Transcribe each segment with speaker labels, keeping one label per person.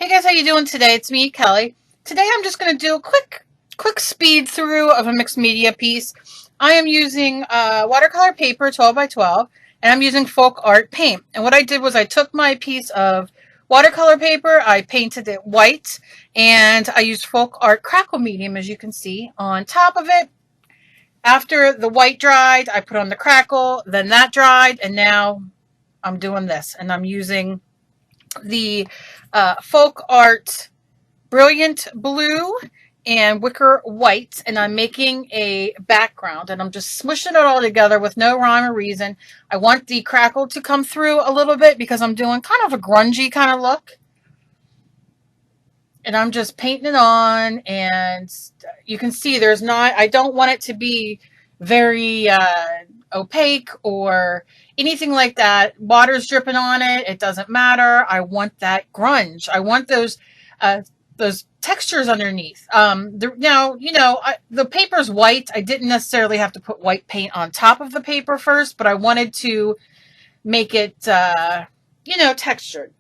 Speaker 1: Hey guys, how you doing today? It's me, Kelly. Today I'm just going to do a quick speed through of a mixed media piece. I am using watercolor paper 12 by 12 and I'm using folk art paint. And what I did was I took my piece of watercolor paper, I painted it white, and I used folk art crackle medium, as you can see, on top of it. After the white dried, I put on the crackle, then that dried, and now I'm doing this. And I'm using the Folkart Brilliant blue and wicker white, and I'm making a background, and I'm just smushing it all together with no rhyme or reason. I want the crackle to come through a little bit because I'm doing kind of a grungy kind of look, and I'm just painting it on, and you can see there's not, I don't want it to be very opaque or anything like that. Water's dripping on it, it doesn't matter. I want that grunge. I want those textures underneath. Now, the paper's white. I didn't necessarily have to put white paint on top of the paper first, but I wanted to make it, textured.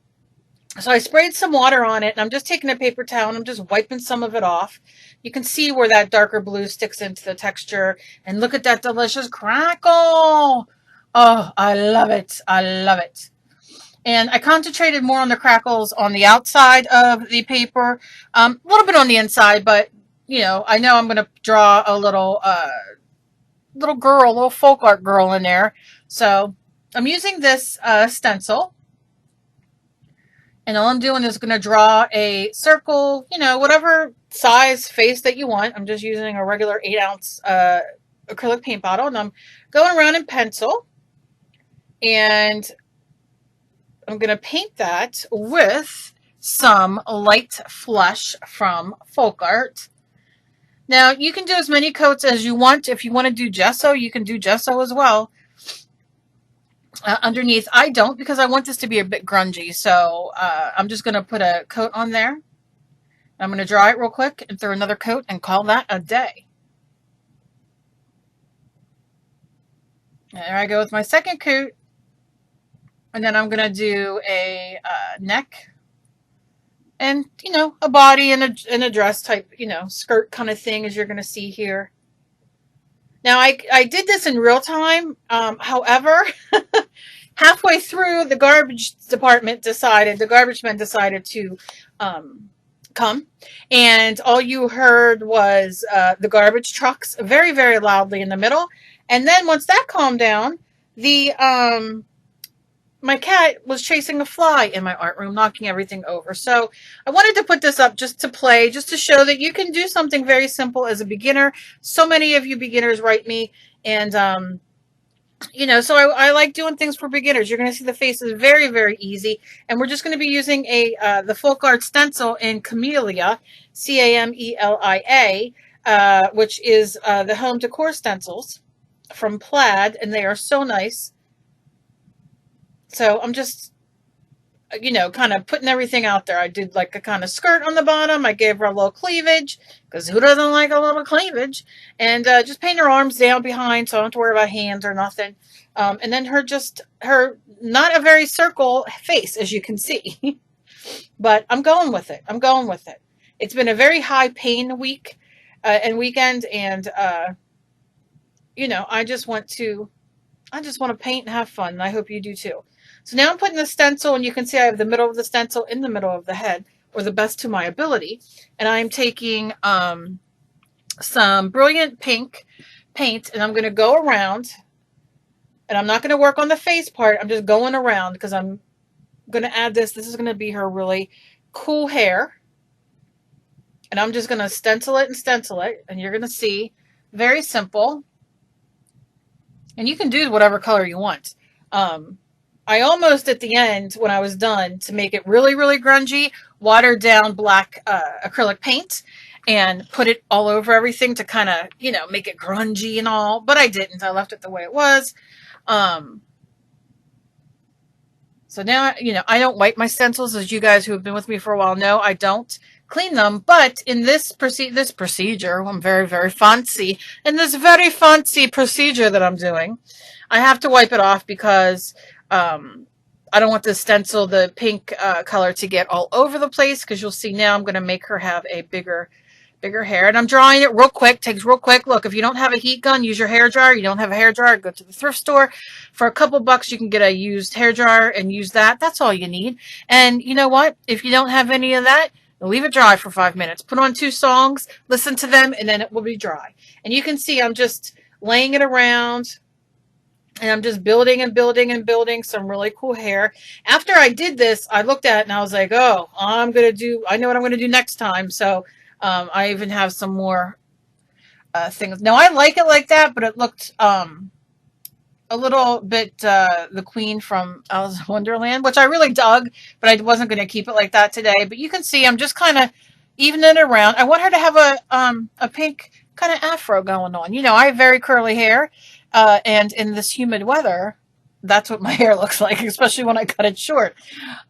Speaker 1: So I sprayed some water on it, and I'm just taking a paper towel and I'm just wiping some of it off. You can see where that darker blue sticks into the texture, and look at that delicious crackle. Oh, I love it. I love it. And I concentrated more on the crackles on the outside of the paper, a little bit on the inside, but I know I'm going to draw a little folk art girl in there. So I'm using this stencil, and all I'm doing is going to draw a circle, whatever size face that you want. I'm just using a regular 8-ounce acrylic paint bottle, and I'm going around in pencil, and I'm going to paint that with some light flush from Folkart. Now, you can do as many coats as you want. If you want to do gesso, you can do gesso as well. Underneath, I don't, because I want this to be a bit grungy. So I'm just going to put a coat on there. I'm going to dry it real quick and throw another coat and call that a day. There I go with my second coat. And then I'm going to do a neck and, a body and a dress type, skirt kind of thing, as you're going to see here. Now, I did this in real time. However, halfway through, the garbage men decided to come. And all you heard was the garbage trucks very, very loudly in the middle. And then once that calmed down, my cat was chasing a fly in my art room, knocking everything over. So I wanted to put this up just to play, just to show that you can do something very simple as a beginner. So many of you beginners write me, and so I like doing things for beginners. You're going to see the face is very, very easy, and we're just going to be using the Folkart stencil in Camelia, Camelia, which is the home decor stencils from Plaid, and they are so nice. So I'm just, kind of putting everything out there. I did like a kind of skirt on the bottom. I gave her a little cleavage, because who doesn't like a little cleavage? And just paint her arms down behind, so I don't have to worry about hands or nothing. And then her not a very circle face, as you can see. But I'm going with it. I'm going with it. It's been a very high pain week and weekend, and, I just want to paint and have fun, and I hope you do too. So now I'm putting the stencil, and you can see I have the middle of the stencil in the middle of the head, or the best to my ability. And I'm taking some brilliant pink paint, and I'm going to go around, and I'm not going to work on the face part. I'm just going around because I'm going to add this. This is going to be her really cool hair. And I'm just going to stencil it, and you're going to see, very simple. And you can do whatever color you want. I almost, at the end, when I was done, to make it really, really grungy, watered down black acrylic paint and put it all over everything to kind of, make it grungy and all. But I didn't. I left it the way it was. So now, I don't wipe my stencils, as you guys who have been with me for a while know. I don't clean them. But in this procedure, I'm very, very fancy. In this very fancy procedure that I'm doing, I have to wipe it off because I don't want the stencil, the pink color, to get all over the place, because you'll see now I'm going to make her have a bigger hair. And I'm drawing it real quick, takes real quick. Look, if you don't have a heat gun, use your hair dryer. You don't have a hair dryer, go to the thrift store. For a couple bucks, you can get a used hair dryer and use that. That's all you need. And you know what? If you don't have any of that, leave it dry for 5 minutes. Put on 2 songs, listen to them, and then it will be dry. And you can see I'm just laying it around, and I'm just building and building and building some really cool hair. After I did this, I looked at it and I was like, oh, I know what I'm going to do next time. So I even have some more things. Now, I like it like that, but it looked a little bit the Queen from Alice in Wonderland, which I really dug, but I wasn't going to keep it like that today. But you can see I'm just kind of evening it around. I want her to have a pink kind of afro going on. You know, I have very curly hair, and in this humid weather, that's what my hair looks like, especially when I cut it short.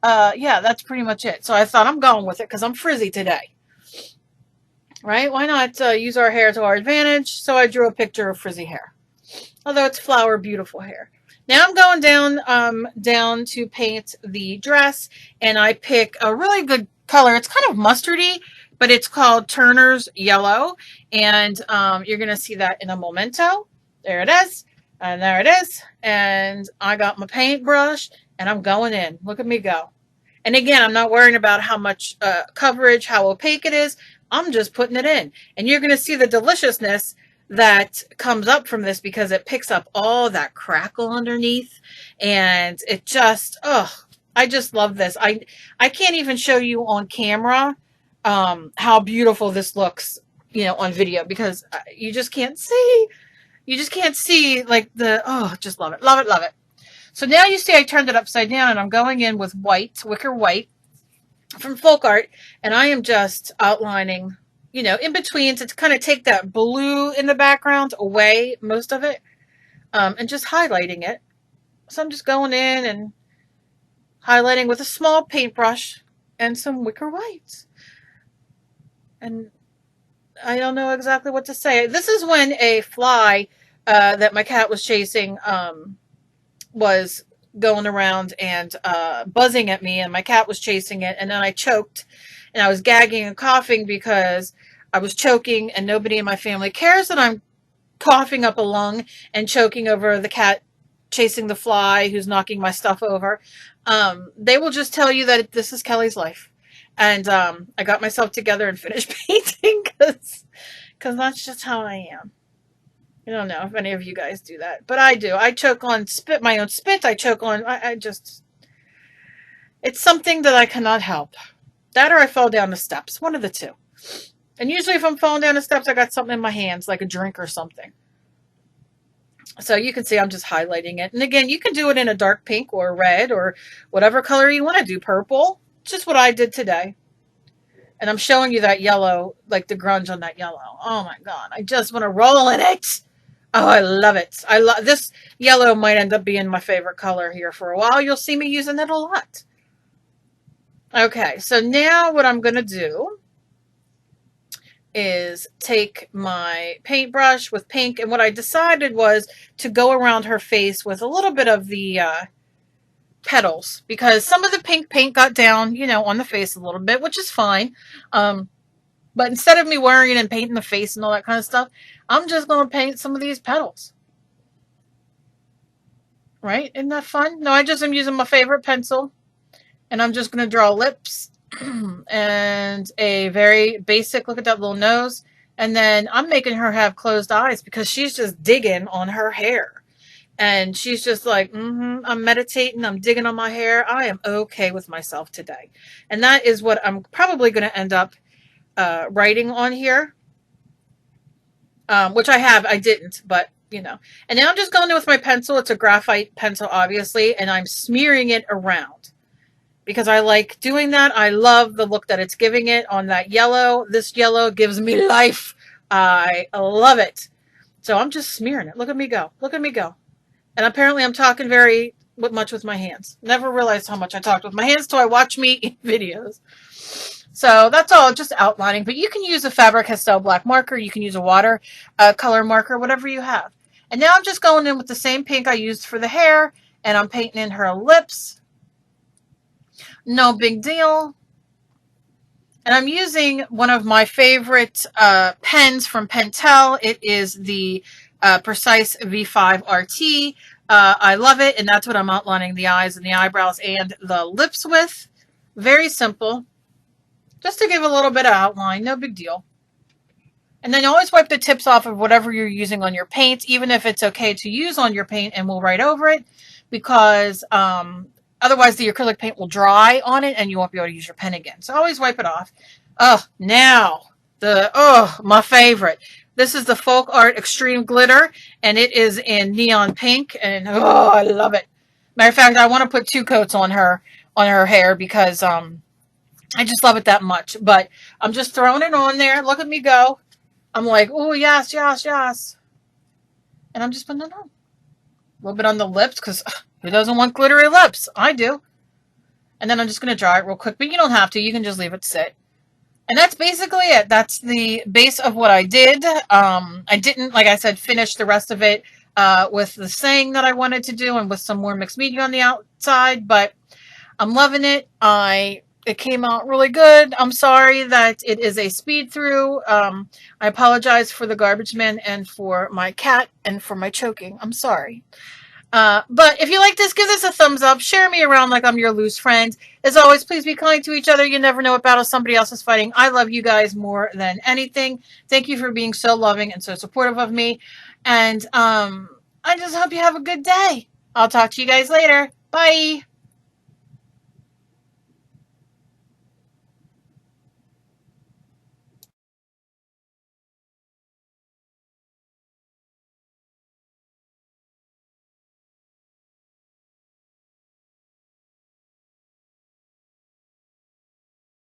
Speaker 1: Yeah, that's pretty much it. So I thought I'm going with it because I'm frizzy today. Right? Why not use our hair to our advantage? So I drew a picture of frizzy hair. Although it's flower, beautiful hair. Now I'm going down to paint the dress, and I pick a really good color. It's kind of mustardy, but it's called Turner's Yellow, and you're going to see that in a momento. There it is, and there it is, and I got my paintbrush, and I'm going in. Look at me go. And again, I'm not worrying about how much coverage, how opaque it is. I'm just putting it in, and you're going to see the deliciousness that comes up from this, because it picks up all that crackle underneath, and it just, I just love this. I can't even show you on camera how beautiful this looks, you know, on video, because you just can't see. You just can't see like just love it, love it, love it. So now you see I turned it upside down, and I'm going in with white, wicker white from Folkart, and I am just outlining, you know, in between, to kind of take that blue in the background away, most of it, and just highlighting it. So I'm just going in and highlighting with a small paintbrush and some wicker whites. And I don't know exactly what to say. This is when a fly that my cat was chasing was going around and buzzing at me, and my cat was chasing it, and then I choked, and I was gagging and coughing because I was choking, and nobody in my family cares that I'm coughing up a lung and choking over the cat chasing the fly who's knocking my stuff over. They will just tell you that this is Kelly's life. And I got myself together and finished painting because that's just how I am. I don't know if any of you guys do that, but I do. I choke on my own spit. I choke on, it's something that I cannot help. That or I fell down the steps, one of the two. And usually if I'm falling down the steps, I got something in my hands, like a drink or something. So you can see I'm just highlighting it. And again, you can do it in a dark pink or red or whatever color you want to do, purple. Just what I did today. And I'm showing you that yellow, like the grunge on that yellow. Oh my God, I just want to roll in it. Oh, I love it. I love this yellow. Might end up being my favorite color here for a while. You'll see me using it a lot. Okay, so now what I'm going to do is take my paintbrush with pink, and what I decided was to go around her face with a little bit of the petals, because some of the pink paint got down, you know, on the face a little bit, which is fine. But instead of me wearing it and painting the face and all that kind of stuff, I'm just going to paint some of these petals. Right? Isn't that fun? No, I just am using my favorite pencil, and I'm just going to draw lips and a very basic, look at that little nose. And then I'm making her have closed eyes because she's just digging on her hair. And she's just like, I'm meditating, I'm digging on my hair. I am okay with myself today. And that is what I'm probably going to end up writing on here. Which I didn't, but you know. And now I'm just going in with my pencil. It's a graphite pencil, obviously, and I'm smearing it around because I like doing that. I love the look that it's giving it on that yellow. This yellow gives me life. I love it. So I'm just smearing it. Look at me go. Look at me go. And apparently I'm talking very much with my hands. Never realized how much I talked with my hands till I watch me in videos. So that's all, just outlining. But you can use a Faber-Castell black marker. You can use a water color marker, whatever you have. And now I'm just going in with the same pink I used for the hair. And I'm painting in her lips. No big deal. And I'm using one of my favorite pens from Pentel. It is the Precise V5 RT. I love it, and that's what I'm outlining the eyes and the eyebrows and the lips with. Very simple. Just to give a little bit of outline, no big deal. And then you always wipe the tips off of whatever you're using on your paint, even if it's okay to use on your paint, and we'll write over it, because otherwise the acrylic paint will dry on it and you won't be able to use your pen again. So always wipe it off. Oh, now my favorite. This is the Folkart Extreme Glitter, and it is in neon pink, and I love it. Matter of fact, I want to put 2 coats on her hair because I just love it that much. But I'm just throwing it on there. Look at me go. I'm like, oh, yes, yes, yes. And I'm just putting it on. A little bit on the lips, because who doesn't want glittery lips? I do. And then I'm just going to dry it real quick. But you don't have to. You can just leave it sit. And that's basically it. That's the base of what I did. I didn't, like I said, finish the rest of it with the saying that I wanted to do and with some more mixed media on the outside. But I'm loving it. It came out really good. I'm sorry that it is a speed through. I apologize for the garbage man and for my cat and for my choking. I'm sorry. But if you like this, give this a thumbs up. Share me around like I'm your loose friend. As always, please be kind to each other. You never know what battle somebody else is fighting. I love you guys more than anything. Thank you for being so loving and so supportive of me. And I just hope you have a good day. I'll talk to you guys later. Bye.